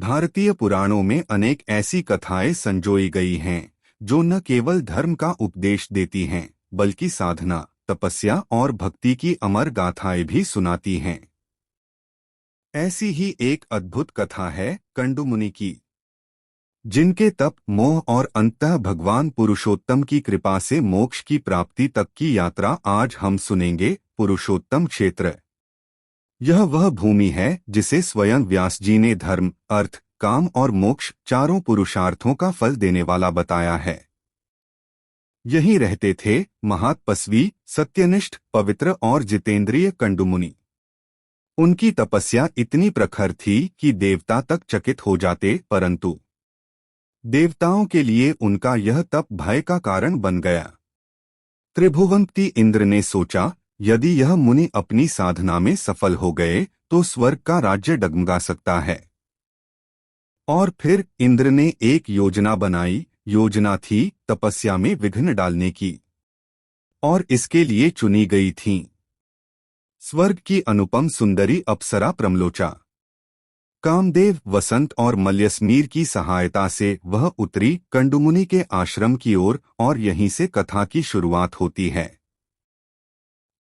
भारतीय पुराणों में अनेक ऐसी कथाएं संजोई गई हैं जो न केवल धर्म का उपदेश देती हैं बल्कि साधना, तपस्या और भक्ति की अमर गाथाएं भी सुनाती हैं। ऐसी ही एक अद्भुत कथा है कंडू मुनि की, जिनके तप, मोह और अंततः भगवान पुरुषोत्तम की कृपा से मोक्ष की प्राप्ति तक की यात्रा आज हम सुनेंगे। पुरुषोत्तम क्षेत्र यह वह भूमि है जिसे स्वयं व्यास जी ने धर्म, अर्थ, काम और मोक्ष चारों पुरुषार्थों का फल देने वाला बताया है। यहीं रहते थे महातपस्वी, सत्यनिष्ठ, पवित्र और जितेंद्रिय कंडू मुनि। उनकी तपस्या इतनी प्रखर थी कि देवता तक चकित हो जाते, परंतु देवताओं के लिए उनका यह तप भय का कारण बन गया। त्रिभुवनपति इंद्र ने सोचा, यदि यह मुनि अपनी साधना में सफल हो गए तो स्वर्ग का राज्य डगमगा सकता है। और फिर इंद्र ने एक योजना बनाई। योजना थी तपस्या में विघ्न डालने की, और इसके लिए चुनी गई थीं स्वर्ग की अनुपम सुंदरी अप्सरा प्रमलोचा। कामदेव, वसंत और मल्यसमीर की सहायता से वह उतरी कंडुमुनि के आश्रम की ओर और यहीं से कथा की शुरुआत होती है।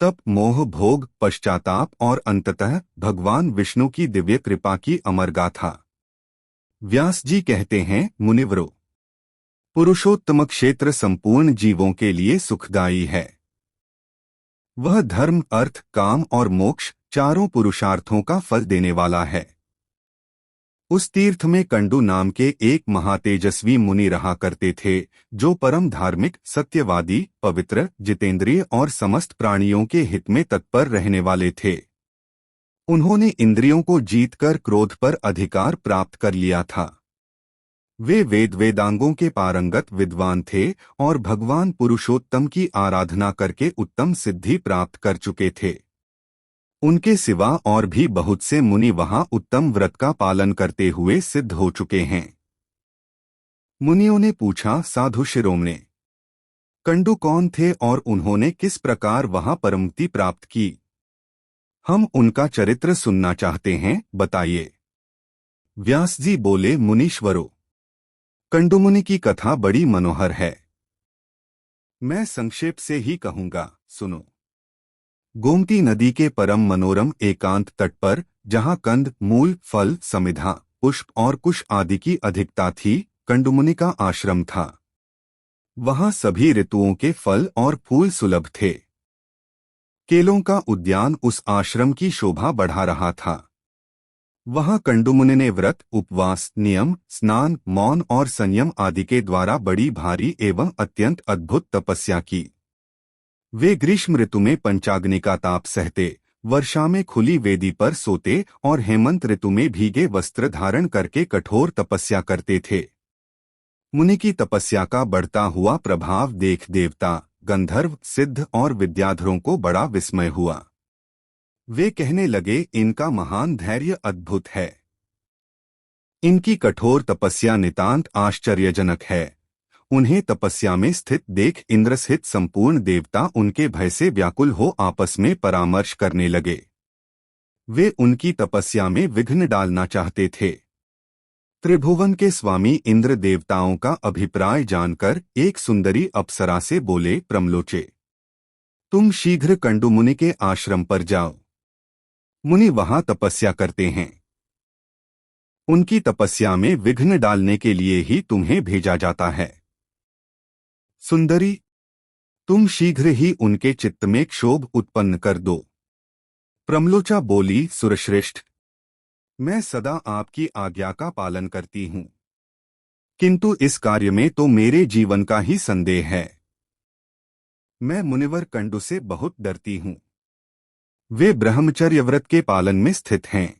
तप, मोह, भोग, पश्चाताप और अंततः भगवान विष्णु की दिव्य कृपा की अमर गाथा। व्यास जी कहते हैं, मुनिवरों, पुरुषोत्तम क्षेत्र संपूर्ण जीवों के लिए सुखदायी है। वह धर्म, अर्थ, काम और मोक्ष चारों पुरुषार्थों का फल देने वाला है। उस तीर्थ में कंडू नाम के एक महातेजस्वी मुनि रहा करते थे, जो परम धार्मिक, सत्यवादी, पवित्र, जितेंद्रिय और समस्त प्राणियों के हित में तत्पर रहने वाले थे। उन्होंने इंद्रियों को जीतकर क्रोध पर अधिकार प्राप्त कर लिया था। वे वेदांगों के पारंगत विद्वान थे और भगवान पुरुषोत्तम की आराधना करके उत्तम सिद्धि प्राप्त कर चुके थे। उनके सिवा और भी बहुत से मुनि वहां उत्तम व्रत का पालन करते हुए सिद्ध हो चुके हैं। मुनियों ने पूछा, साधु शिरोमणे, कंडू कौन थे और उन्होंने किस प्रकार वहां परमति प्राप्त की? हम उनका चरित्र सुनना चाहते हैं, बताइए। व्यास जी बोले, मुनीश्वरों, कंडू मुनि की कथा बड़ी मनोहर है। मैं संक्षेप से ही कहूंगा, सुनो। गोमती नदी के परम मनोरम एकांत तट पर, जहां कंद, मूल, फल, समिधा, पुष्प और कुश आदि की अधिकता थी, कंडुमुनि का आश्रम था। वहां सभी ऋतुओं के फल और फूल सुलभ थे। केलों का उद्यान उस आश्रम की शोभा बढ़ा रहा था। वहां कंडुमुनि ने व्रत, उपवास, नियम, स्नान, मौन और संयम आदि के द्वारा बड़ी भारी एवं अत्यंत अद्भुत तपस्या की। वे ग्रीष्म ऋतु में पंचाग्नि का ताप सहते, वर्षा में खुली वेदी पर सोते और हेमंत ऋतु में भीगे वस्त्र धारण करके कठोर तपस्या करते थे। मुनि की तपस्या का बढ़ता हुआ प्रभाव देख देवता, गंधर्व, सिद्ध और विद्याधरों को बड़ा विस्मय हुआ। वे कहने लगे, इनका महान धैर्य अद्भुत है। इनकी कठोर तपस्या नितांत आश्चर्यजनक है। उन्हें तपस्या में स्थित देख इंद्र सहित संपूर्ण देवता उनके भय से व्याकुल हो आपस में परामर्श करने लगे। वे उनकी तपस्या में विघ्न डालना चाहते थे। त्रिभुवन के स्वामी इंद्र देवताओं का अभिप्राय जानकर एक सुंदरी अप्सरा से बोले, प्रमलोचे, तुम शीघ्र कंडू मुनि के आश्रम पर जाओ। मुनि वहां तपस्या करते हैं। उनकी तपस्या में विघ्न डालने के लिए ही तुम्हें भेजा जाता है। सुंदरी, तुम शीघ्र ही उनके चित्त में क्षोभ उत्पन्न कर दो। प्रमलोचा बोली, सुरश्रेष्ठ, मैं सदा आपकी आज्ञा का पालन करती हूँ, किंतु इस कार्य में तो मेरे जीवन का ही संदेह है। मैं मुनिवर कंडू से बहुत डरती हूँ। वे ब्रह्मचर्य व्रत के पालन में स्थित हैं,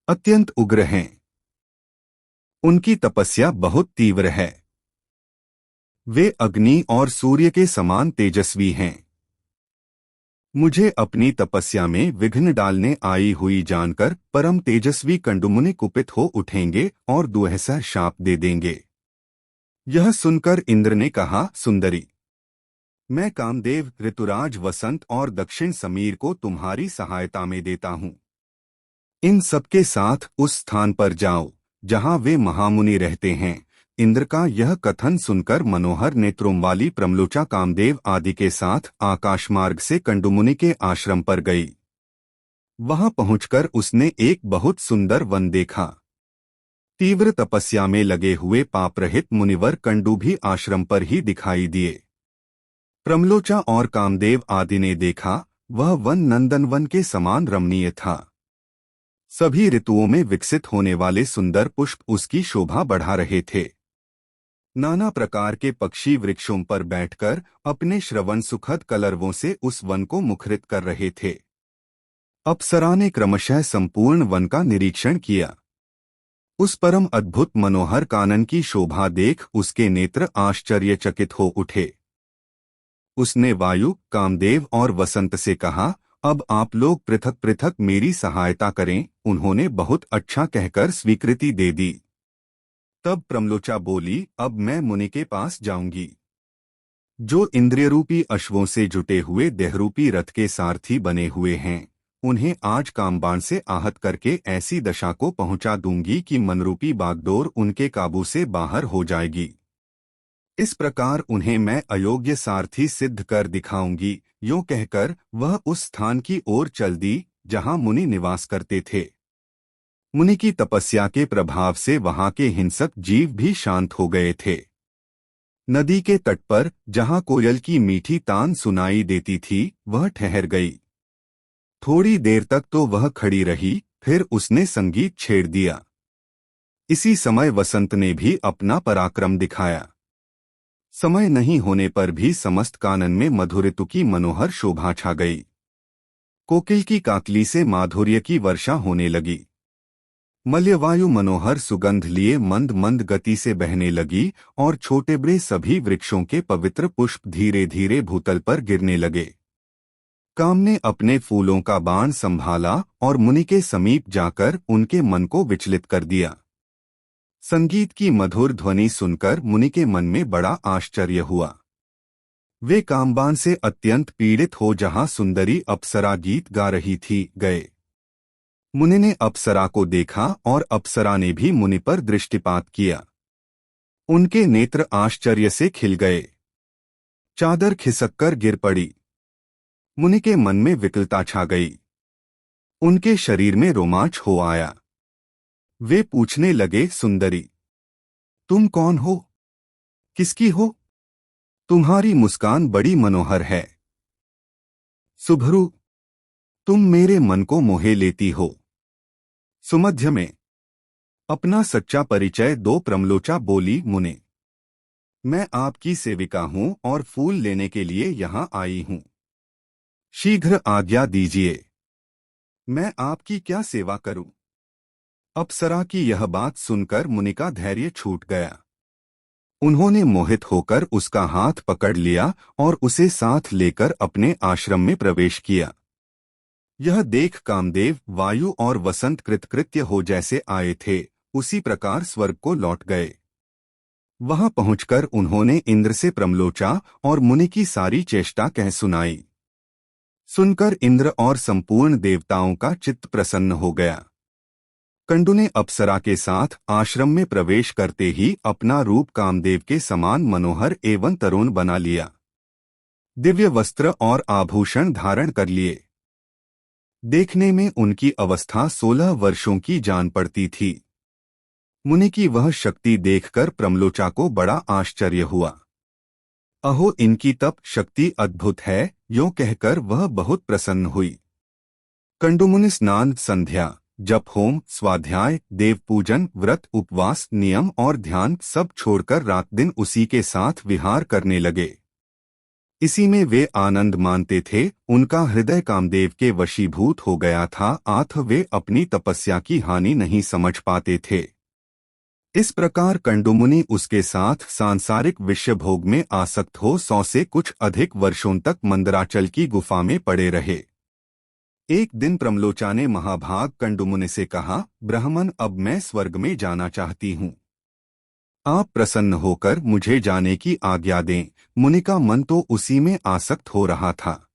अत्यंत उग्र हैं। उनकी तपस्या बहुत तीव्र है। वे अग्नि और सूर्य के समान तेजस्वी हैं। मुझे अपनी तपस्या में विघ्न डालने आई हुई जानकर परम तेजस्वी कंडुमुनि कुपित हो उठेंगे और दुहसा शाप दे देंगे। यह सुनकर इंद्र ने कहा, सुंदरी, मैं कामदेव, ऋतुराज, वसंत और दक्षिण समीर को तुम्हारी सहायता में देता हूँ। इन सबके साथ उस स्थान पर जाओ जहां वे महामुनि रहते हैं। इंद्र का यह कथन सुनकर मनोहर नेत्रों वाली प्रमलोचा कामदेव आदि के साथ आकाशमार्ग से कंडुमुनि के आश्रम पर गई। वहां पहुंचकर उसने एक बहुत सुंदर वन देखा। तीव्र तपस्या में लगे हुए पापरहित मुनिवर कंडू भी आश्रम पर ही दिखाई दिए। प्रमलोचा और कामदेव आदि ने देखा, वह वन नंदनवन के समान रमणीय था। सभी ऋतुओं में विकसित होने वाले सुंदर पुष्प उसकी शोभा बढ़ा रहे थे। नाना प्रकार के पक्षी वृक्षों पर बैठकर अपने श्रवण सुखद कलरवों से उस वन को मुखरित कर रहे थे। अप्सरा ने क्रमशः संपूर्ण वन का निरीक्षण किया। उस परम अद्भुत मनोहर कानन की शोभा देख उसके नेत्र आश्चर्यचकित हो उठे। उसने वायु, कामदेव और वसंत से कहा, अब आप लोग पृथक पृथक मेरी सहायता करें। उन्होंने बहुत अच्छा कहकर स्वीकृति दे दी। तब प्रमलोचा बोली, अब मैं मुनि के पास जाऊंगी, जो इंद्रियरूपी अश्वों से जुटे हुए देहरूपी रथ के सारथी बने हुए हैं। उन्हें आज कामबाण से आहत करके ऐसी दशा को पहुंचा दूंगी कि मनरूपी बागडोर उनके काबू से बाहर हो जाएगी। इस प्रकार उन्हें मैं अयोग्य सारथी सिद्ध कर दिखाऊंगी। यूं कहकर वह उस स्थान की ओर चल दी जहां मुनि निवास करते थे। मुनि की तपस्या के प्रभाव से वहां के हिंसक जीव भी शांत हो गए थे। नदी के तट पर जहां कोयल की मीठी तान सुनाई देती थी, वह ठहर गई। थोड़ी देर तक तो वह खड़ी रही, फिर उसने संगीत छेड़ दिया। इसी समय वसंत ने भी अपना पराक्रम दिखाया। समय नहीं होने पर भी समस्त कानन में मधुरितु की मनोहर शोभा छा गई। कोकिल की काकली से माधुर्य की वर्षा होने लगी। मल्यवायु मनोहर सुगंध लिए मंद मंद गति से बहने लगी और छोटे बड़े सभी वृक्षों के पवित्र पुष्प धीरे धीरे भूतल पर गिरने लगे। काम ने अपने फूलों का बाण संभाला और मुनि के समीप जाकर उनके मन को विचलित कर दिया। संगीत की मधुर ध्वनि सुनकर मुनि के मन में बड़ा आश्चर्य हुआ। वे कामबाण से अत्यंत पीड़ित हो जहां सुंदरी अप्सरा गीत गा रही थी गए। मुनि ने अप्सरा को देखा और अप्सरा ने भी मुनि पर दृष्टिपात किया। उनके नेत्र आश्चर्य से खिल गए। चादर खिसककर गिर पड़ी। मुनि के मन में विकलता छा गई। उनके शरीर में रोमांच हो आया। वे पूछने लगे, सुंदरी, तुम कौन हो? किसकी हो? तुम्हारी मुस्कान बड़ी मनोहर है। सुभ्रू, तुम मेरे मन को मोहे लेती हो। सुमध्य में अपना सच्चा परिचय दो। प्रमलोचा बोली, मुने, मैं आपकी सेविका हूं और फूल लेने के लिए यहां आई हूं। शीघ्र आज्ञा दीजिए, मैं आपकी क्या सेवा करूं? अप्सरा की यह बात सुनकर मुनि का धैर्य छूट गया। उन्होंने मोहित होकर उसका हाथ पकड़ लिया और उसे साथ लेकर अपने आश्रम में प्रवेश किया। यह देख कामदेव, वायु और वसंत कृतकृत्य हो जैसे आए थे, उसी प्रकार स्वर्ग को लौट गए। वहां पहुंचकर उन्होंने इंद्र से प्रमलोचा और मुनि की सारी चेष्टा कह सुनाई। सुनकर इंद्र और संपूर्ण देवताओं का चित्त प्रसन्न हो गया। कंडू ने अप्सरा के साथ आश्रम में प्रवेश करते ही अपना रूप कामदेव के समान मनोहर एवं तरुण बना लिया। दिव्य वस्त्र और आभूषण धारण कर लिए। देखने में उनकी अवस्था 16 वर्षों की जान पड़ती थी। मुनि की वह शक्ति देखकर प्रमलोचा को बड़ा आश्चर्य हुआ। अहो, इनकी तप शक्ति अद्भुत है, यूं कहकर वह बहुत प्रसन्न हुई। कंडुमुनि स्नान, संध्या, जप, होम, स्वाध्याय, देव पूजन, व्रत, उपवास, नियम और ध्यान सब छोड़कर रात दिन उसी के साथ विहार करने लगे। इसी में वे आनंद मानते थे। उनका हृदय कामदेव के वशीभूत हो गया था, आथ वे अपनी तपस्या की हानि नहीं समझ पाते थे। इस प्रकार कंडुमुनि उसके साथ सांसारिक विषय भोग में आसक्त हो 100 से कुछ अधिक वर्षों तक मंदराचल की गुफा में पड़े रहे। एक दिन प्रमलोचा ने महाभाग कंडुमुनि से कहा, ब्राह्मण, अब मैं स्वर्ग में जाना चाहती हूँ। आप प्रसन्न होकर मुझे जाने की आज्ञा दें। मुनि का मन तो उसी में आसक्त हो रहा था।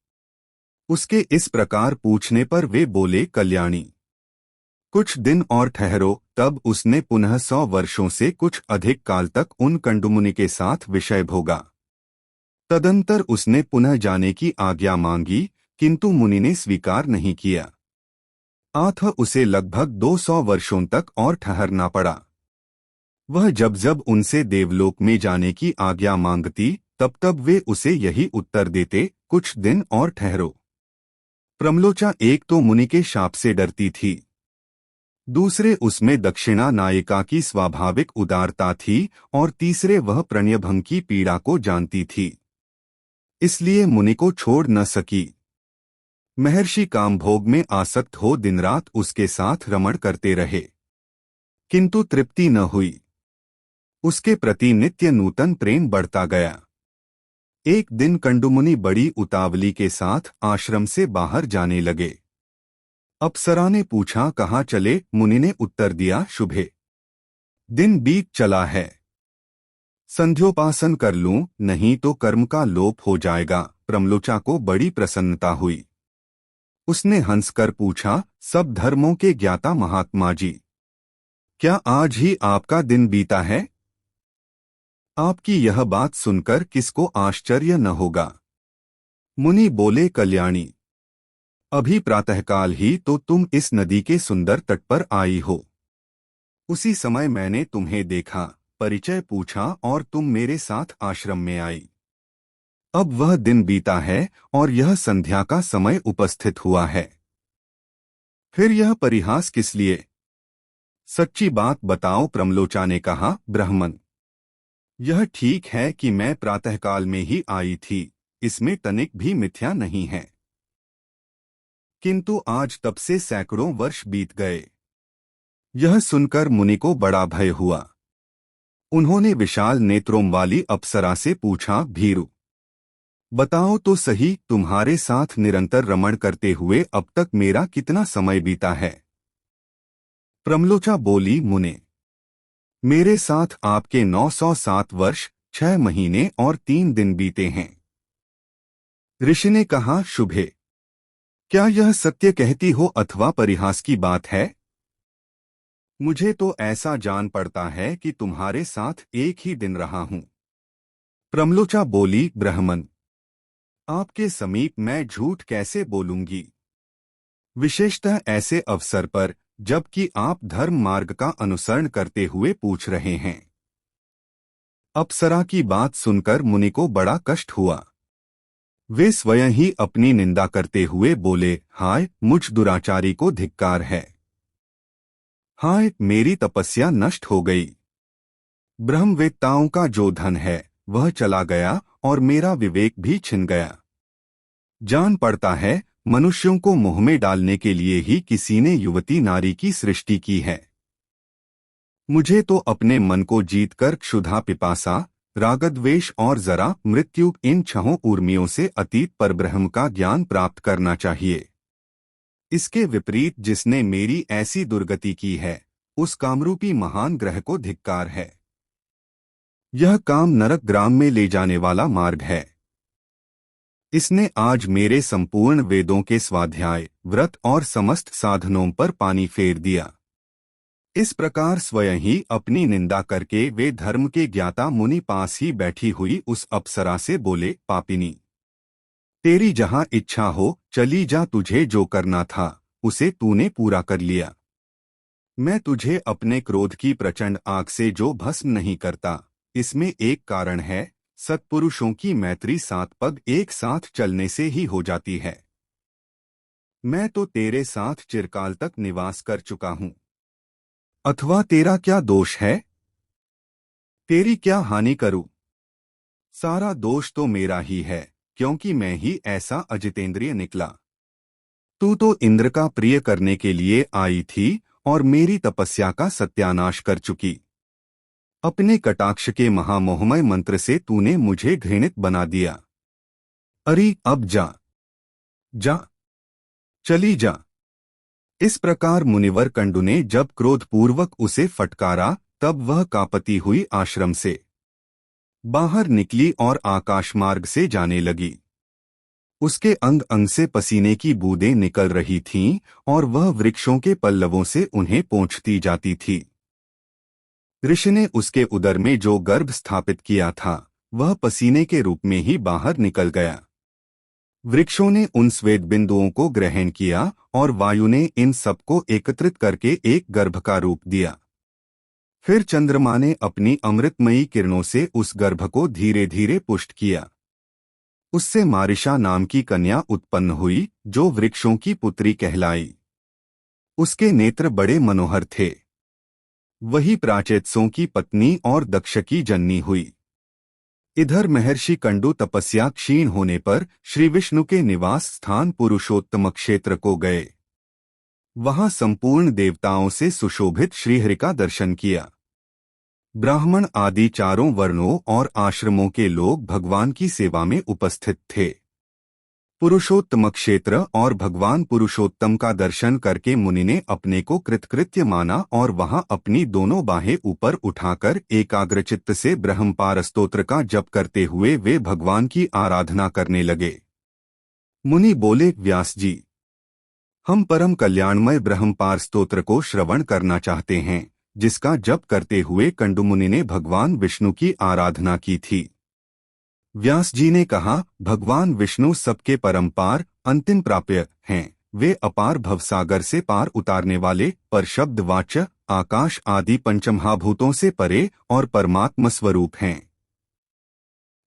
उसके इस प्रकार पूछने पर वे बोले, कल्याणी, कुछ दिन और ठहरो। तब उसने पुनः 100 वर्षों से कुछ अधिक काल तक उन कंडुमुनि के साथ विषय भोगा। तदंतर उसने पुनः जाने की आज्ञा मांगी, किंतु मुनि ने स्वीकार नहीं किया। अतः उसे लगभग 200 वर्षों तक और ठहरना पड़ा। वह जब जब उनसे देवलोक में जाने की आज्ञा मांगती, तब तब वे उसे यही उत्तर देते, कुछ दिन और ठहरो। प्रमलोचा एक तो मुनि के शाप से डरती थी, दूसरे उसमें दक्षिणा नायिका की स्वाभाविक उदारता थी, और तीसरे वह प्रणयभंग की पीड़ा को जानती थी, इसलिए मुनि को छोड़ न सकी। महर्षि कामभोग में आसक्त हो दिन रात उसके साथ रमण करते रहे, किंतु तृप्ति न हुई। उसके प्रति नित्य नूतन प्रेम बढ़ता गया। एक दिन कंडुमुनि बड़ी उतावली के साथ आश्रम से बाहर जाने लगे। अप्सरा ने पूछा, कहाँ चले? मुनि ने उत्तर दिया, शुभे। दिन बीत चला है, संध्योपासन कर लूं, नहीं तो कर्म का लोप हो जाएगा। प्रमलोचा को बड़ी प्रसन्नता हुई। उसने हंसकर पूछा, सब धर्मों के ज्ञाता महात्मा जी, क्या आज ही आपका दिन बीता है? आपकी यह बात सुनकर किसको आश्चर्य न होगा। मुनि बोले, कल्याणी, अभी प्रातःकाल ही तो तुम इस नदी के सुंदर तट पर आई हो। उसी समय मैंने तुम्हें देखा, परिचय पूछा और तुम मेरे साथ आश्रम में आई। अब वह दिन बीता है और यह संध्या का समय उपस्थित हुआ है, फिर यह परिहास किस लिए? सच्ची बात बताओ। प्रमलोचा ने कहा, ब्राह्मण, यह ठीक है कि मैं प्रातःकाल में ही आई थी, इसमें तनिक भी मिथ्या नहीं है, किंतु आज तब से सैकड़ों वर्ष बीत गए। यह सुनकर मुनि को बड़ा भय हुआ। उन्होंने विशाल नेत्रों वाली अप्सरा से पूछा, भीरु, बताओ तो सही, तुम्हारे साथ निरंतर रमण करते हुए अब तक मेरा कितना समय बीता है? प्रमलोचा बोली, मुने, मेरे साथ आपके 907 वर्ष 6 महीने और 3 दिन बीते हैं। ऋषि ने कहा, शुभे, क्या यह सत्य कहती हो अथवा परिहास की बात है? मुझे तो ऐसा जान पड़ता है कि तुम्हारे साथ एक ही दिन रहा हूं। प्रमलोचा बोली, ब्राह्मण, आपके समीप मैं झूठ कैसे बोलूंगी, विशेषतः ऐसे अवसर पर जबकि आप धर्म मार्ग का अनुसरण करते हुए पूछ रहे हैं। अप्सरा की बात सुनकर मुनि को बड़ा कष्ट हुआ। वे स्वयं ही अपनी निंदा करते हुए बोले, हाय, मुझ दुराचारी को धिक्कार है। हाय, मेरी तपस्या नष्ट हो गई। ब्रह्मवेत्ताओं का जो धन है वह चला गया और मेरा विवेक भी छिन गया। जान पड़ता है मनुष्यों को मोह में डालने के लिए ही किसी ने युवती नारी की सृष्टि की है। मुझे तो अपने मन को जीतकर क्षुधा, पिपासा, रागद्वेष और जरा मृत्यु, इन 6 ऊर्मियों से अतीत परब्रह्म का ज्ञान प्राप्त करना चाहिए। इसके विपरीत जिसने मेरी ऐसी दुर्गति की है, उस कामरूपी महान ग्रह को धिक्कार है। यह काम नरक ग्राम में ले जाने वाला मार्ग है। इसने आज मेरे संपूर्ण वेदों के स्वाध्याय, व्रत और समस्त साधनों पर पानी फेर दिया। इस प्रकार स्वयं ही अपनी निंदा करके वे धर्म के ज्ञाता मुनि पास ही बैठी हुई उस अप्सरा से बोले, पापिनी, तेरी जहां इच्छा हो चली जा, तुझे जो करना था उसे तूने पूरा कर लिया। मैं तुझे अपने क्रोध की प्रचंड आग से जो भस्म नहीं करता, इसमें एक कारण है, सत्पुरुषों की मैत्री 7 पग एक साथ चलने से ही हो जाती है। मैं तो तेरे साथ चिरकाल तक निवास कर चुका हूं, अथवा तेरा क्या दोष है? तेरी क्या हानि करूं? सारा दोष तो मेरा ही है, क्योंकि मैं ही ऐसा अजितेंद्रिय निकला। तू तो इंद्र का प्रिय करने के लिए आई थी और मेरी तपस्या का सत्यानाश कर चुकी। अपने कटाक्ष के महामोहमय मंत्र से तूने मुझे घृणित बना दिया। अरे अब जा, जा, चली जा। इस प्रकार मुनिवर कंडु ने जब क्रोधपूर्वक उसे फटकारा, तब वह कांपती हुई आश्रम से बाहर निकली और आकाश मार्ग से जाने लगी। उसके अंग अंग से पसीने की बूंदें निकल रही थीं और वह वृक्षों के पल्लवों से उन्हें पोंछती जाती थी। ऋषि ने उसके उदर में जो गर्भ स्थापित किया था वह पसीने के रूप में ही बाहर निकल गया। वृक्षों ने उन श्वेत बिंदुओं को ग्रहण किया और वायु ने इन सबको एकत्रित करके एक गर्भ का रूप दिया। फिर चंद्रमा ने अपनी अमृतमयी किरणों से उस गर्भ को धीरे धीरे पुष्ट किया। उससे मारिशा नाम की कन्या उत्पन्न हुई जो वृक्षों की पुत्री कहलाई। उसके नेत्र बड़े मनोहर थे। वही प्राचेत्सों की पत्नी और दक्ष की जननी हुई। इधर महर्षि कंडू तपस्या क्षीण होने पर श्री विष्णु के निवास स्थान पुरुषोत्तम क्षेत्र को गए। वहां संपूर्ण देवताओं से सुशोभित श्रीहरि का दर्शन किया। ब्राह्मण आदि चारों वर्णों और आश्रमों के लोग भगवान की सेवा में उपस्थित थे। पुरुषोत्तम क्षेत्र और भगवान पुरुषोत्तम का दर्शन करके मुनि ने अपने को कृतकृत्य माना और वहां अपनी दोनों बाहें ऊपर उठाकर एकाग्रचित्त से ब्रह्मपार स्तोत्र का जप करते हुए वे भगवान की आराधना करने लगे। मुनि बोले, व्यास जी, हम परम कल्याणमय ब्रह्मपार स्तोत्र को श्रवण करना चाहते हैं, जिसका जप करते हुए कंडू मुनि ने भगवान विष्णु की आराधना की थी। व्यास जी ने कहा, भगवान विष्णु सबके परमपार अंतिम प्राप्य हैं। वे अपार भवसागर से पार उतारने वाले, पर शब्द वाच्य, आकाश आदि पंचमहाभूतों से परे और परमात्म स्वरूप हैं।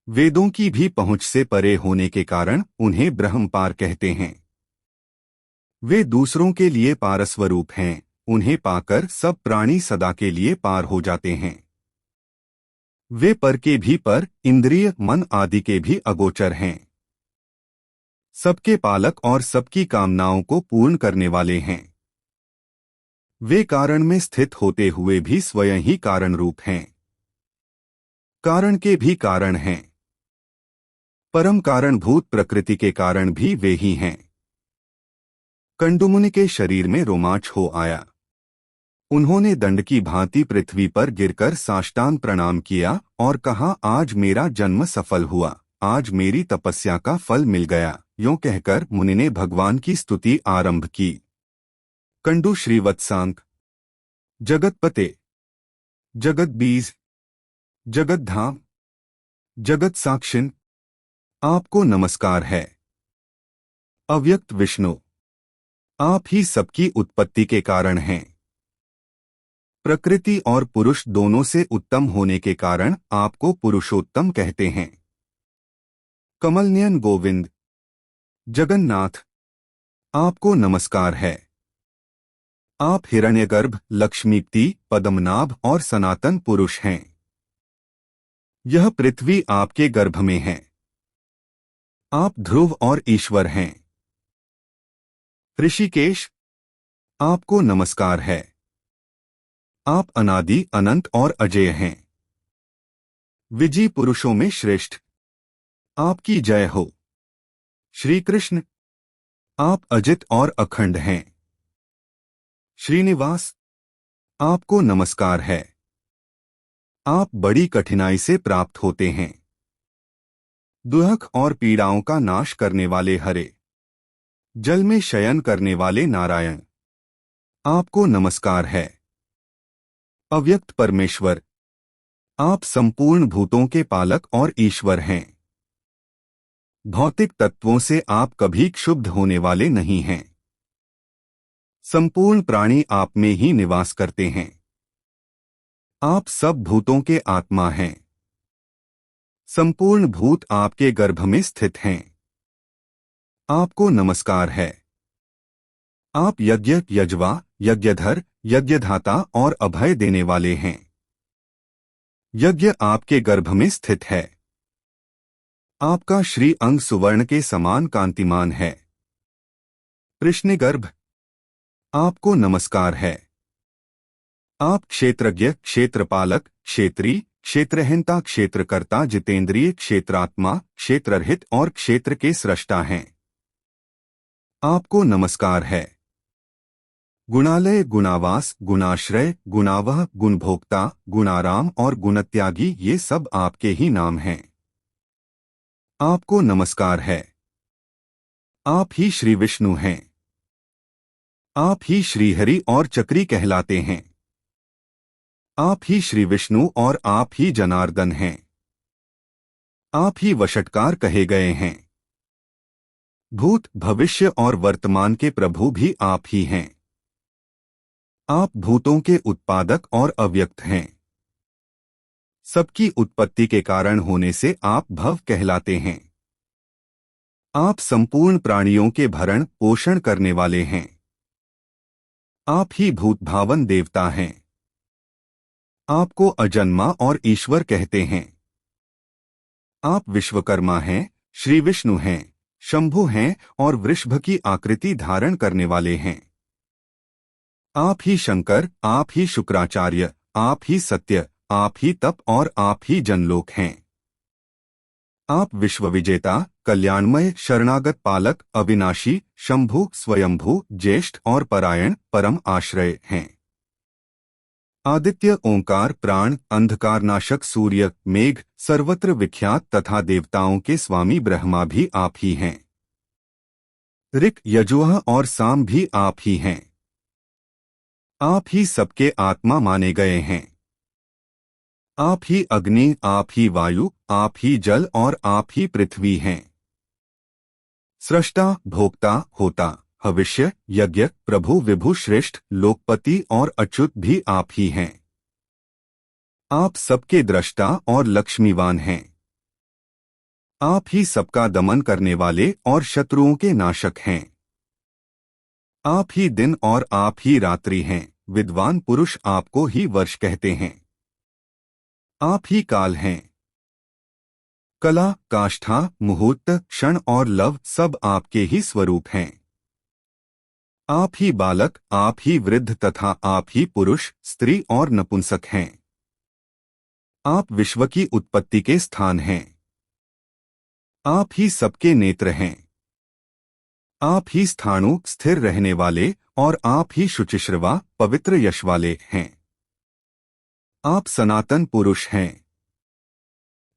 वेदों की भी पहुंच से परे होने के कारण उन्हें ब्रह्मपार कहते हैं। वे दूसरों के लिए पारस्वरूप हैं। उन्हें पाकर सब प्राणी सदा के लिए पार हो जाते हैं। वे पर के भी पर, इंद्रिय मन आदि के भी अगोचर हैं। सबके पालक और सबकी कामनाओं को पूर्ण करने वाले हैं। वे कारण में स्थित होते हुए भी स्वयं ही कारण रूप हैं। कारण के भी कारण हैं। परम कारणभूत प्रकृति के कारण भी वे ही हैं। कंडुमुनि के शरीर में रोमांच हो आया। उन्होंने दंड की भांति पृथ्वी पर गिरकर साष्टांग प्रणाम किया और कहा, आज मेरा जन्म सफल हुआ, आज मेरी तपस्या का फल मिल गया। यूं कहकर मुनि ने भगवान की स्तुति आरंभ की। कंडू श्रीवत्सांक, जगतपते, जगत बीज, जगत धाम, जगत साक्षिन, आपको नमस्कार है। अव्यक्त विष्णु, आप ही सबकी उत्पत्ति के कारण हैं। प्रकृति और पुरुष दोनों से उत्तम होने के कारण आपको पुरुषोत्तम कहते हैं। कमलनयन गोविंद, जगन्नाथ, आपको नमस्कार है। आप हिरण्यगर्भ, लक्ष्मीपति, पद्मनाभ और सनातन पुरुष हैं। यह पृथ्वी आपके गर्भ में है। आप ध्रुव और ईश्वर हैं। ऋषिकेश, आपको नमस्कार है। आप अनादि, अनंत और अजेय हैं। विजयी पुरुषों में श्रेष्ठ, आपकी जय हो। श्री कृष्ण, आप अजित और अखंड हैं। श्रीनिवास, आपको नमस्कार है। आप बड़ी कठिनाई से प्राप्त होते हैं। दुख और पीड़ाओं का नाश करने वाले हरे, जल में शयन करने वाले नारायण, आपको नमस्कार है। अव्यक्त परमेश्वर, आप संपूर्ण भूतों के पालक और ईश्वर हैं। भौतिक तत्वों से आप कभी क्षुब्ध होने वाले नहीं हैं। संपूर्ण प्राणी आप में ही निवास करते हैं। आप सब भूतों के आत्मा हैं। संपूर्ण भूत आपके गर्भ में स्थित हैं। आपको नमस्कार है। आप यज्ञ, यजवा, यज्ञधर, यज्ञधाता और अभय देने वाले हैं। यज्ञ आपके गर्भ में स्थित है। आपका श्री अंग सुवर्ण के समान कांतिमान है। कृष्णगर्भ, आपको नमस्कार है। आप क्षेत्रज्ञ, क्षेत्रपालक, क्षेत्री, क्षेत्रहंता, क्षेत्रकर्ता, जितेंद्रिय, क्षेत्रात्मा, क्षेत्ररहित और क्षेत्र के सृष्टा हैं। आपको नमस्कार है। गुणालय, गुणावास, गुणाश्रय, गुणावह, गुणभोक्ता, गुणाराम और गुणत्यागी, ये सब आपके ही नाम हैं। आपको नमस्कार है। आप ही श्री विष्णु हैं। आप ही श्रीहरि और चक्री कहलाते हैं। आप ही श्री विष्णु और आप ही जनार्दन हैं। आप ही वशटकार कहे गए हैं। भूत, भविष्य और वर्तमान के प्रभु भी आप ही हैं। आप भूतों के उत्पादक और अव्यक्त हैं। सबकी उत्पत्ति के कारण होने से आप भव कहलाते हैं। आप संपूर्ण प्राणियों के भरण पोषण करने वाले हैं। आप ही भूत भावन देवता हैं। आपको अजन्मा और ईश्वर कहते हैं। आप विश्वकर्मा हैं, श्री विष्णु हैं, शंभु हैं और वृषभ की आकृति धारण करने वाले हैं। आप ही शंकर, आप ही शुक्राचार्य, आप ही सत्य, आप ही तप और आप ही जनलोक हैं। आप विश्व विजेता, कल्याणमय, शरणागत पालक, अविनाशी, शंभु, स्वयंभू, ज्येष्ठ और परायण, परम आश्रय हैं। आदित्य, ओंकार, प्राण, अंधकारनाशक सूर्य, मेघ, सर्वत्र विख्यात तथा देवताओं के स्वामी ब्रह्मा भी आप ही हैं। ऋक, यजुः और साम भी आप ही हैं। आप ही सबके आत्मा माने गए हैं। आप ही अग्नि, आप ही वायु, आप ही जल और आप ही पृथ्वी हैं। सृष्टा, भोक्ता, होता, भविष्य, यज्ञ, प्रभु, विभु, श्रेष्ठ, लोकपति और अच्युत भी आप ही हैं। आप सबके दृष्टा और लक्ष्मीवान हैं। आप ही सबका दमन करने वाले और शत्रुओं के नाशक हैं। आप ही दिन और आप ही रात्रि हैं। विद्वान पुरुष आपको ही वर्ष कहते हैं। आप ही काल हैं। कला, काष्ठा, मुहूर्त, क्षण और लव सब आपके ही स्वरूप हैं। आप ही बालक, आप ही वृद्ध तथा आप ही पुरुष, स्त्री और नपुंसक हैं। आप विश्व की उत्पत्ति के स्थान हैं। आप ही सबके नेत्र हैं। आप ही स्थाणु, स्थिर रहने वाले और आप ही शुचिश्रवा, पवित्र यश वाले हैं। आप सनातन पुरुष हैं।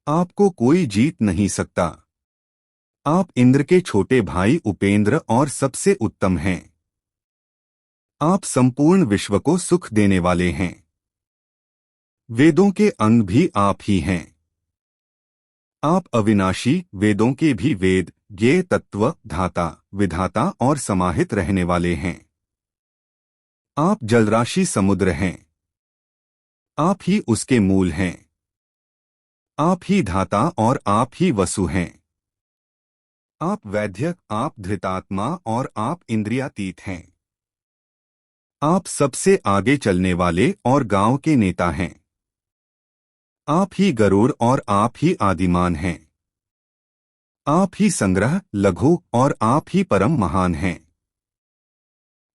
आपको कोई जीत नहीं सकता। आप इंद्र के छोटे भाई उपेंद्र और सबसे उत्तम हैं। आप संपूर्ण विश्व को सुख देने वाले हैं। वेदों के अंग भी आप ही हैं। आप अविनाशी, वेदों के भी वेद, ज्ञेय तत्व, धाता, विधाता और समाहित रहने वाले हैं। आप जलराशि समुद्र हैं। आप ही उसके मूल हैं। आप ही धाता और आप ही वसु हैं। आप वैद्य, आप धृतात्मा और आप इंद्रियातीत हैं। आप सबसे आगे चलने वाले और गांव के नेता हैं। आप ही गरुड़ और आप ही आदिमान हैं। आप ही संग्रह, लघु और आप ही परम महान हैं।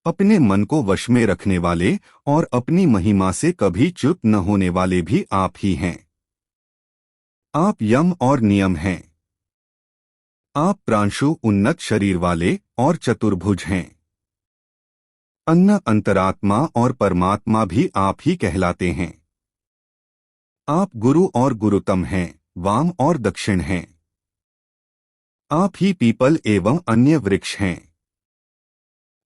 अपने मन को वश में रखने वाले और अपनी महिमा से कभी चुप न होने वाले भी आप ही हैं। आप यम और नियम हैं। आप प्रांशु, उन्नत शरीर वाले और चतुर्भुज हैं। अन्न, अंतरात्मा और परमात्मा भी आप ही कहलाते हैं। आप गुरु और गुरुतम हैं, वाम और दक्षिण हैं। आप ही पीपल एवं अन्य वृक्ष हैं।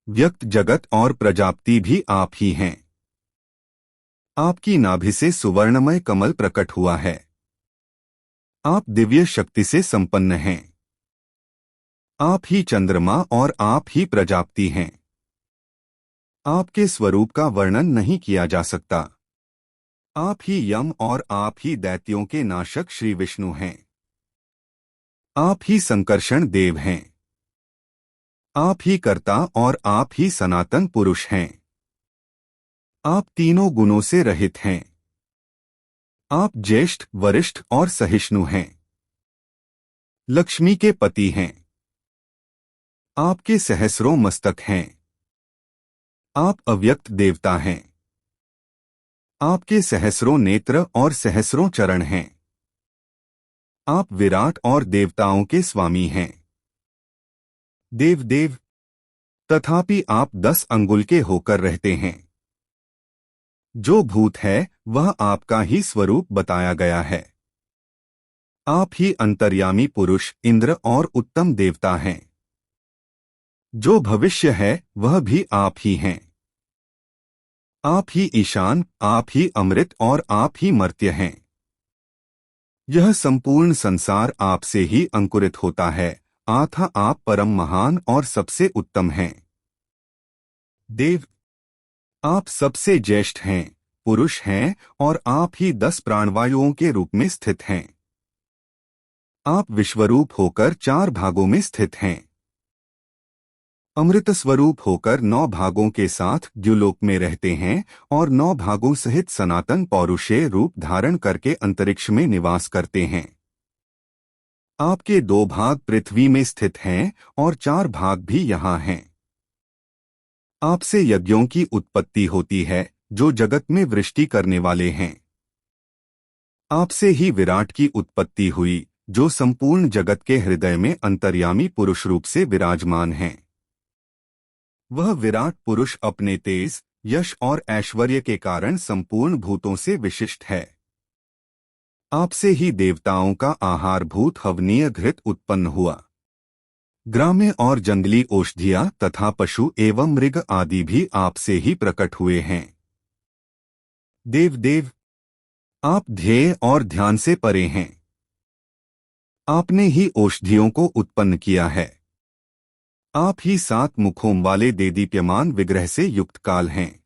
व्यक्त, जगत और प्रजापति भी आप ही हैं। आपकी नाभि से सुवर्णमय कमल प्रकट हुआ है। आप दिव्य शक्ति से संपन्न हैं। आप ही चंद्रमा और आप ही प्रजापति हैं। आपके स्वरूप का वर्णन नहीं किया जा सकता। आप ही यम और आप ही दैत्यों के नाशक श्री विष्णु हैं। आप ही संकर्षण देव हैं। आप ही कर्ता और आप ही सनातन पुरुष हैं। आप तीनों गुणों से रहित हैं। आप ज्येष्ठ, वरिष्ठ और सहिष्णु हैं। लक्ष्मी के पति हैं। आपके सहस्रों मस्तक हैं। आप अव्यक्त देवता हैं। आपके सहस्रों नेत्र और सहस्रों चरण हैं। आप विराट और देवताओं के स्वामी हैं। देव, तथापि आप 10 अंगुल के होकर रहते हैं। जो भूत है वह आपका ही स्वरूप बताया गया है। आप ही अंतर्यामी पुरुष, इंद्र और उत्तम देवता हैं। जो भविष्य है वह भी आप ही हैं। आप ही ईशान, आप ही अमृत और आप ही मर्त्य हैं। यह संपूर्ण संसार आपसे ही अंकुरित होता है, अतः आप परम महान और सबसे उत्तम हैं। देव, आप सबसे ज्येष्ठ हैं, पुरुष हैं और आप ही 10 प्राणवायुओं के रूप में स्थित हैं। आप विश्वरूप होकर 4 भागों में स्थित हैं। अमृत स्वरूप होकर 9 भागों के साथ द्युलोक में रहते हैं और 9 भागों सहित सनातन पौरुषेय रूप धारण करके अंतरिक्ष में निवास करते हैं। आपके 2 भाग पृथ्वी में स्थित हैं और 4 भाग भी यहाँ हैं। आपसे यज्ञों की उत्पत्ति होती है, जो जगत में वृष्टि करने वाले हैं। आपसे ही विराट की उत्पत्ति हुई, जो संपूर्ण जगत के हृदय में अंतर्यामी पुरुष रूप से विराजमान हैं। वह विराट पुरुष अपने तेज, यश और ऐश्वर्य के कारण संपूर्ण भूतों से विशिष्ट है। आपसे ही देवताओं का आहारभूत हवनीय घृत उत्पन्न हुआ। ग्राम्य और जंगली औषधियाँ तथा पशु एवं मृग आदि भी आपसे ही प्रकट हुए हैं। देव, आप ध्येय और ध्यान से परे हैं। आपने ही औषधियों को उत्पन्न किया है। आप ही 7 मुखों वाले देदीप्यमान विग्रह से युक्त काल हैं।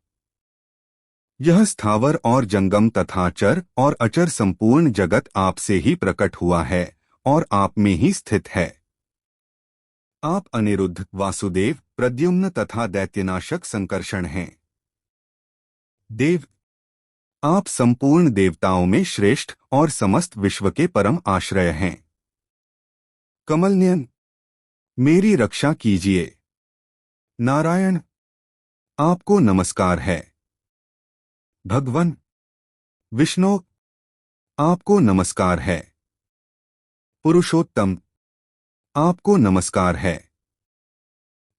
यह स्थावर और जंगम तथा चर और अचर संपूर्ण जगत आपसे ही प्रकट हुआ है और आप में ही स्थित है। आप अनिरुद्ध, वासुदेव, प्रद्युम्न तथा दैत्यनाशक संकर्षण हैं। देव, आप संपूर्ण देवताओं में श्रेष्ठ और समस्त विश्व के परम आश्रय हैं। कमलनयन, मेरी रक्षा कीजिए। नारायण, आपको नमस्कार है। भगवन विष्णु, आपको नमस्कार है। पुरुषोत्तम, आपको नमस्कार है।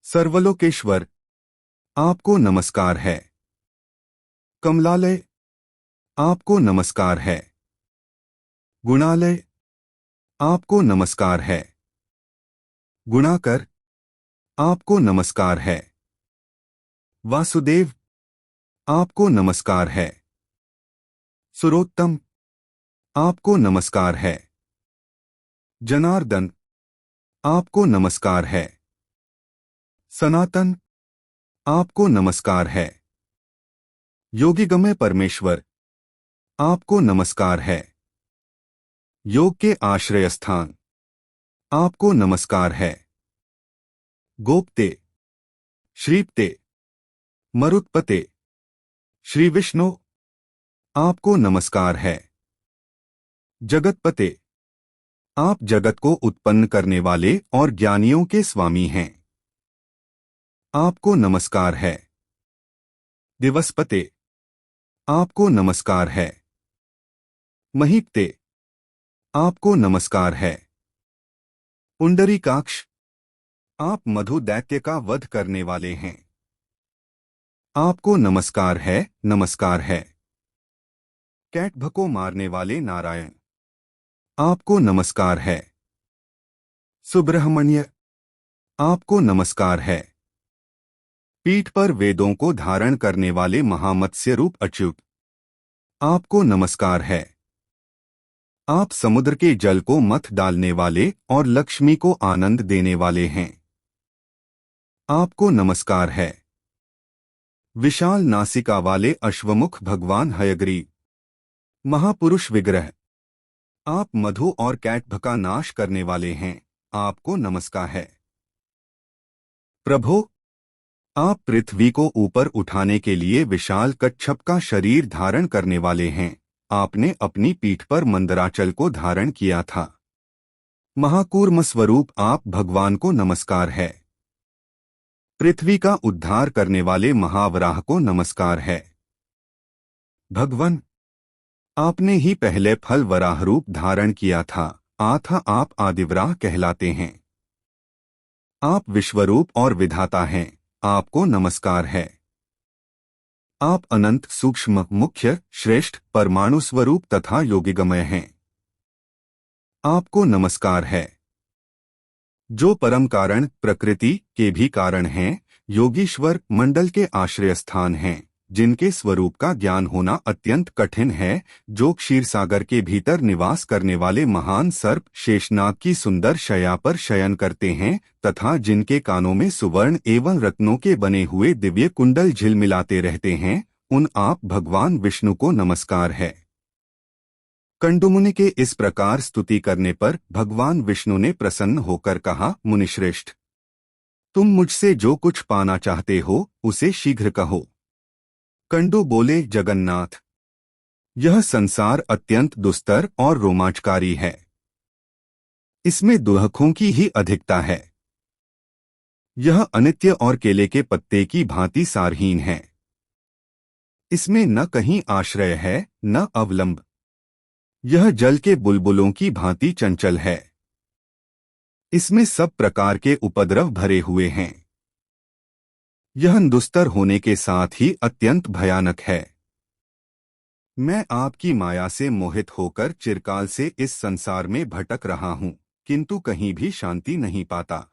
सर्वलोकेश्वर, आपको नमस्कार है। कमलालय, आपको नमस्कार है। गुणालय, आपको नमस्कार है। गुणाकर, आपको नमस्कार है। वासुदेव, आपको नमस्कार है। सुरोत्तम, आपको नमस्कार है। जनार्दन, आपको नमस्कार है। सनातन, आपको नमस्कार है। योगिगमय परमेश्वर, आपको नमस्कार है। योग के आश्रय स्थान, आपको नमस्कार है। गोप्ते, श्रीप्ते, मरुत्पते, श्री विष्णु, आपको नमस्कार है। जगतपते, आप जगत को उत्पन्न करने वाले और ज्ञानियों के स्वामी हैं। आपको नमस्कार है। दिवसपते, आपको नमस्कार है। महीपते, आपको नमस्कार है। पुंडरीकाक्ष, आप मधु दैत्य का वध करने वाले हैं। आपको नमस्कार है, नमस्कार है। कैटभ को मारने वाले नारायण, आपको नमस्कार है। सुब्रह्मण्य, आपको नमस्कार है। पीठ पर वेदों को धारण करने वाले महामत्स्य रूप अच्युत, आपको नमस्कार है। आप समुद्र के जल को मथ डालने वाले और लक्ष्मी को आनंद देने वाले हैं। आपको नमस्कार है। विशाल नासिका वाले अश्वमुख भगवान हयग्रीव, महापुरुष विग्रह, आप मधु और कैटभ का नाश करने वाले हैं। आपको नमस्कार है। प्रभो, आप पृथ्वी को ऊपर उठाने के लिए विशाल कच्छप का शरीर धारण करने वाले हैं। आपने अपनी पीठ पर मंदराचल को धारण किया था। महाकूर्म स्वरूप आप भगवान को नमस्कार है। पृथ्वी का उद्धार करने वाले महावराह को नमस्कार है। भगवन, आपने ही पहले फल वराह रूप धारण किया था, अतः आप आदिवराह कहलाते हैं। आप विश्वरूप और विधाता हैं। आपको नमस्कार है। आप अनंत, सूक्ष्म, मुख्य, श्रेष्ठ, परमाणु स्वरूप तथा योगिगमय हैं। आपको नमस्कार है। जो परम कारण प्रकृति के भी कारण हैं, योगीश्वर मंडल के आश्रय स्थान हैं, जिनके स्वरूप का ज्ञान होना अत्यंत कठिन है, जो क्षीरसागर के भीतर निवास करने वाले महान सर्प शेषनाग की सुंदर शैया पर शयन करते हैं, तथा जिनके कानों में सुवर्ण एवं रत्नों के बने हुए दिव्य कुंडल झिलमिलाते रहते हैं, उन आप भगवान विष्णु को नमस्कार है। कंडुमुनि के इस प्रकार स्तुति करने पर भगवान विष्णु ने प्रसन्न होकर कहा, मुनिश्रेष्ठ, तुम मुझसे जो कुछ पाना चाहते हो उसे शीघ्र कहो। कंडु बोले, जगन्नाथ, यह संसार अत्यंत दुस्तर और रोमांचकारी है। इसमें दुहखों की ही अधिकता है। यह अनित्य और केले के पत्ते की भांति सारहीन है। इसमें न कहीं आश्रय है न अवलंब। यह जल के बुलबुलों की भांति चंचल है। इसमें सब प्रकार के उपद्रव भरे हुए हैं। यह दुस्तर होने के साथ ही अत्यंत भयानक है। मैं आपकी माया से मोहित होकर चिरकाल से इस संसार में भटक रहा हूं, किंतु कहीं भी शांति नहीं पाता।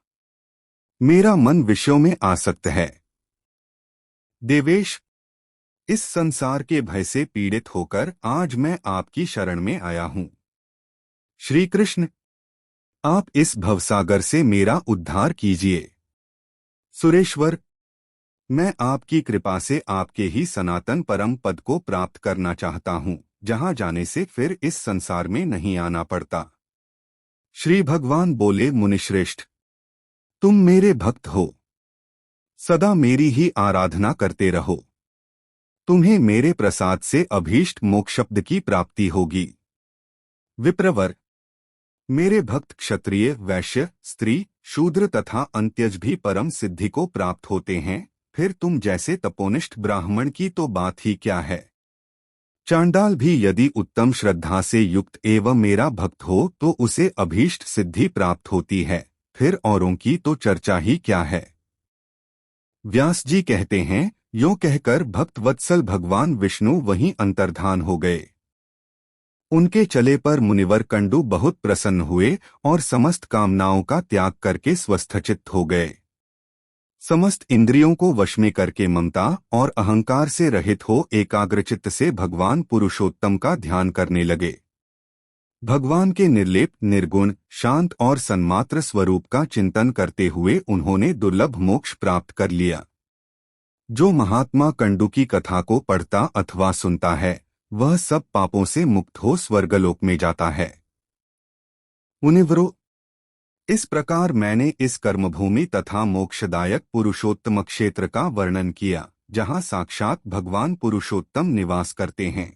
मेरा मन विषयों में आसक्त है। देवेश, इस संसार के भय से पीड़ित होकर आज मैं आपकी शरण में आया हूं। श्री कृष्ण, आप इस भवसागर से मेरा उद्धार कीजिए। सुरेश्वर, मैं आपकी कृपा से आपके ही सनातन परम पद को प्राप्त करना चाहता हूं, जहां जाने से फिर इस संसार में नहीं आना पड़ता। श्री भगवान बोले, मुनिश्रेष्ठ, तुम मेरे भक्त हो, सदा मेरी ही आराधना करते रहो। तुम्हें मेरे प्रसाद से अभीष्ट मोक्ष शब्द की प्राप्ति होगी। विप्रवर, मेरे भक्त क्षत्रिय, वैश्य, स्त्री, शूद्र तथा अंत्यज भी परम सिद्धि को प्राप्त होते हैं, फिर तुम जैसे तपोनिष्ठ ब्राह्मण की तो बात ही क्या है। चांडाल भी यदि उत्तम श्रद्धा से युक्त एवं मेरा भक्त हो तो उसे अभीष्ट सिद्धि प्राप्त होती है, फिर औरों की तो चर्चा ही क्या है। व्यास जी कहते हैं, यों कहकर भक्त वत्सल भगवान विष्णु वहीं अंतर्धान हो गए। उनके चले पर मुनिवर कंडु बहुत प्रसन्न हुए और समस्त कामनाओं का त्याग करके स्वस्थचित्त हो गए। समस्त इंद्रियों को वश में करके ममता और अहंकार से रहित हो एकाग्रचित्त से भगवान पुरुषोत्तम का ध्यान करने लगे। भगवान के निर्लेप, निर्गुण, शांत और सन्मात्र स्वरूप का चिंतन करते हुए उन्होंने दुर्लभ मोक्ष प्राप्त कर लिया। जो महात्मा कंडु की कथा को पढ़ता अथवा सुनता है, वह सब पापों से मुक्त हो स्वर्गलोक में जाता है। मुनिवरों, इस प्रकार मैंने इस कर्मभूमि तथा मोक्षदायक पुरुषोत्तम क्षेत्र का वर्णन किया, जहां साक्षात भगवान पुरुषोत्तम निवास करते हैं।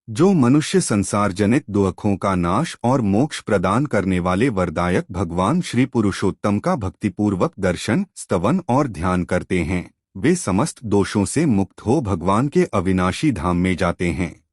जो मनुष्य संसार जनित दुखों का नाश और मोक्ष प्रदान करने वाले वरदायक भगवान श्री पुरुषोत्तम का भक्तिपूर्वक दर्शन, स्तवन और ध्यान करते हैं, वे समस्त दोषों से मुक्त हो भगवान के अविनाशी धाम में जाते हैं।